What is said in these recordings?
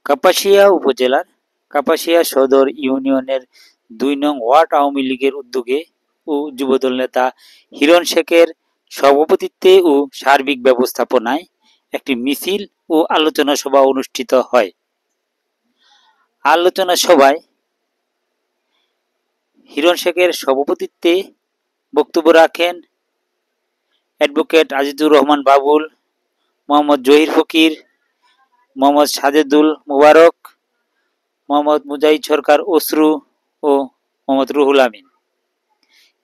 কাপাসিয়া উপজেলার কাপাসিয়া সদর ইউনিয়নের ২ নং ওয়ার্ড আওয়ামী লীগের উদ্যোগে ও যুবদল নেতা হিরণ শেখের সভাপতিত্বে ও সার্বিক ব্যবস্থাপনায় একটি মিছিল ও আলোচনা সভা অনুষ্ঠিত হয়। আলোচনা সভায় হিরণ শেখের সভাপতিত্বে বক্তব্য রাখেন অ্যাডভোকেট আজিজুর রহমান বাবুল, মোহাম্মদ জহির ফকির, মোহাম্মদ সাজেদুল মুবারক, মোহাম্মদ মুজাহিদ সরকার অশ্রু ও মোহাম্মদ রুহুল আমিন।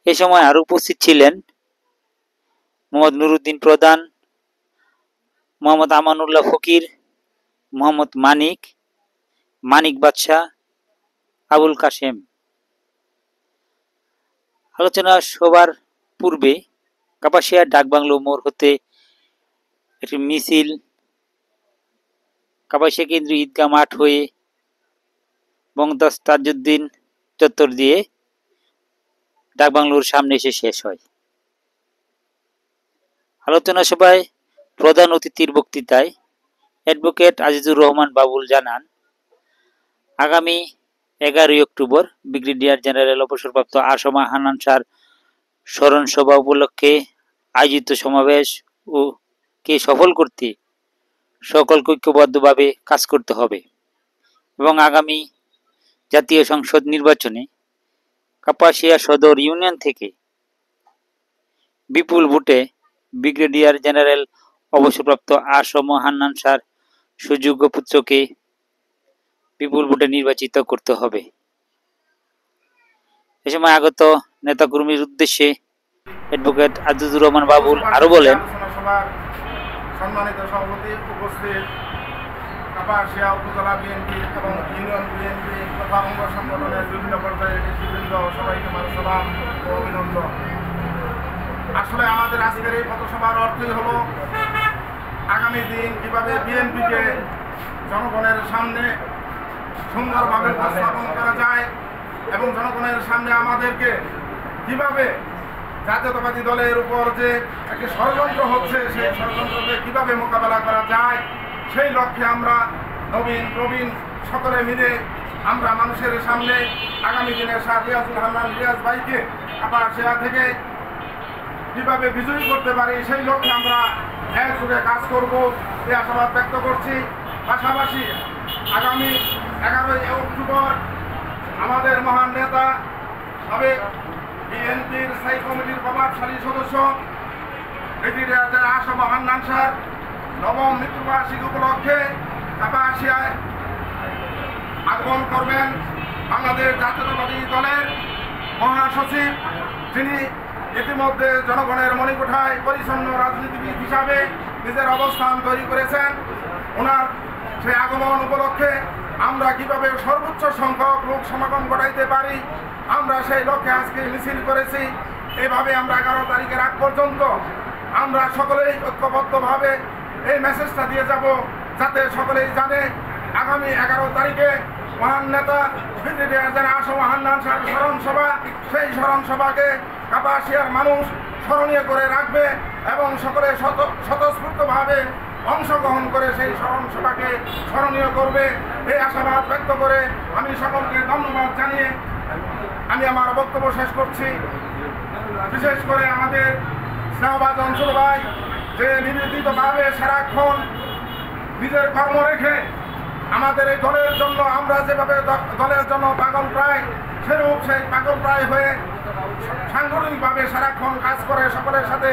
এ সময় আরো উপস্থিত ছিলেন মোহাম্মদ নুরুদ্দিন প্রধান, মোহাম্মদ আমানুল্লাহ ফকির, মোহাম্মদ মানিক বাদশাহ, আবুল কাশেম। আলোচনা সভার পূর্বে কাপাসিয়া ডাকবাংলো মোড় হতে একটি মিছিল কাপাসিয়া কেন্দ্রীয় ঈদগাহ মাঠ হয়ে বঙ্গবন্ধু তাজউদ্দিন চত্বর দিয়ে ডাকবাংলোর সামনে এসে শেষ হয়। আলোচনা সভায় প্রধান অতিথির বক্তৃতায় অ্যাডভোকেট আজিজুর রহমান বাবুল জানান, আগামী 11 অক্টোবর ব্রিগেডিয়ার জেনারেল অবসরপ্রাপ্ত আসমা হান্নান শাহর স্মরণ সভা উপলক্ষে আয়োজিত সমাবেশ ও কে সফল করতে সকলকে ঐক্যবদ্ধভাবে কাজ করতে হবে এবং আগামী জাতীয় সংসদ নির্বাচনে কাপাসিয়া সদর ইউনিয়ন থেকে বিপুল ভোটে ব্রিগেডিয়ার জেনারেল অবসরপ্রাপ্ত আসম হান্নান শাহর সুযোগ্য পুত্রকে বিপুল ভোটে নির্বাচিত করতে হবে। এ সময় আগত নেতাকর্মীর উদ্দেশ্যে অ্যাডভোকেট আজিজুর রহমান বাবুল আরো বলেন, সম্মানিত সভাপতি উপস্থিত কাপাসিয়া উপজেলা বিএনপি এবং ইউনিয়ন বিএনপি তথা অঙ্গ সংগঠনের বিভিন্ন পর্যায়ের নেতৃবৃন্দ, সবাইকে আমার সালাম ও অভিনন্দন। আসলে আমাদের আজকের এই পথসভার অর্থই হলো আগামী দিন কিভাবে বিএনপিকে জনগণের সামনে সুন্দরভাবে উপস্থাপন করা যায় এবং জনগণের সামনে আমাদেরকে কিভাবে জাতীয়তাবাদী দলের উপর যে একটি ষড়যন্ত্র হচ্ছে সেই ষড়যন্ত্রকে কিভাবে মোকাবেলা করা যায়, সেই লক্ষ্যে আমরা নবীন প্রবীণ সকলে মিলে আমরা মানুষের সামনে আগামী দিনে শাহ রিয়াজুল হান্নান রিয়াজ ভাইকে কাপাসিয়া থেকে কিভাবে বিজয়ী করতে পারি সেই লক্ষ্যে আমরা একযোগে কাজ করব এই আশাবাদ ব্যক্ত করছি। পাশাপাশি আগামী 11 অক্টোবর আমাদের মহান নেতা সাবেক বিএনপির স্থায়ী কমিটির প্রভাবশালী সদস্য ব্রিগেডিয়ার আসম হান্নান শাহর নবম মৃত্যুবার্ষিকী উপলক্ষে কাপাসিয়ায় আগমন করবেন বাংলাদেশ জাতীয়তাবাদী দলের মহাসচিব, যিনি ইতিমধ্যে জনগণের মণিকোঠায় পরিচ্ছন্ন রাজনীতিবিদ হিসাবে নিজের অবস্থান তৈরি করেছেন। ওনার সেই আগমন উপলক্ষে আমরা কিভাবে সর্বোচ্চ সংখ্যক লোক সমাগম ঘটাইতে পারি, আমরা সেই লক্ষ্যে আজকে মিছিল করেছি। এইভাবে আমরা 11 তারিখের আগ পর্যন্ত আমরা সকলেই ঐক্যবদ্ধভাবে এই মেসেজটা দিয়ে যাব, যাতে সকলেই জানে আগামী 11 তারিখে মহান নেতা ব্রিগেডিয়ার আসম হান্নান শাহর স্মরণ সভা, সেই স্মরণ সভাকে কাপাসিয়ার মানুষ স্মরণীয় করে রাখবে এবং সকলে স্বতঃস্ফূর্তভাবে অংশগ্রহণ করে সেই স্মরণ সভাকে স্মরণীয় করবে। এই আশাবাদ ব্যক্ত করে আমি সকলকে ধন্যবাদ জানিয়ে আমি আমার বক্তব্য শেষ করছি। বিশেষ করে আমাদের স্নেহবাদ অঞ্চল ভাই যে নিবেদিতভাবে সারাক্ষণ নিজের কর্ম রেখে আমাদের এই দলের জন্য, আমরা যেভাবে দলের জন্য পাগল প্রায়, সেরূপ সেই পাগল প্রায় হয়ে সাংগঠনিকভাবে সারাক্ষণ কাজ করে, সকলের সাথে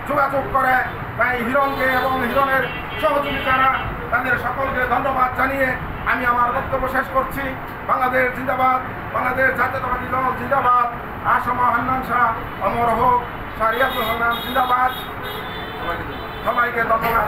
যোগাযোগ করে, তাই হিরণকে এবং হিরণের সহযোগিতারা তাদের সকলকে ধন্যবাদ জানিয়ে আমি আমার বক্তব্য শেষ করছি। বাংলাদেশ জিন্দাবাদ, বাংলাদেশ জাতীয়তাবাদী দল জিন্দাবাদ, আসম হান্নান শাহ অমর হোক, শাহ রিয়াজুল হান্নান জিন্দাবাদ। সবাইকে ধন্যবাদ।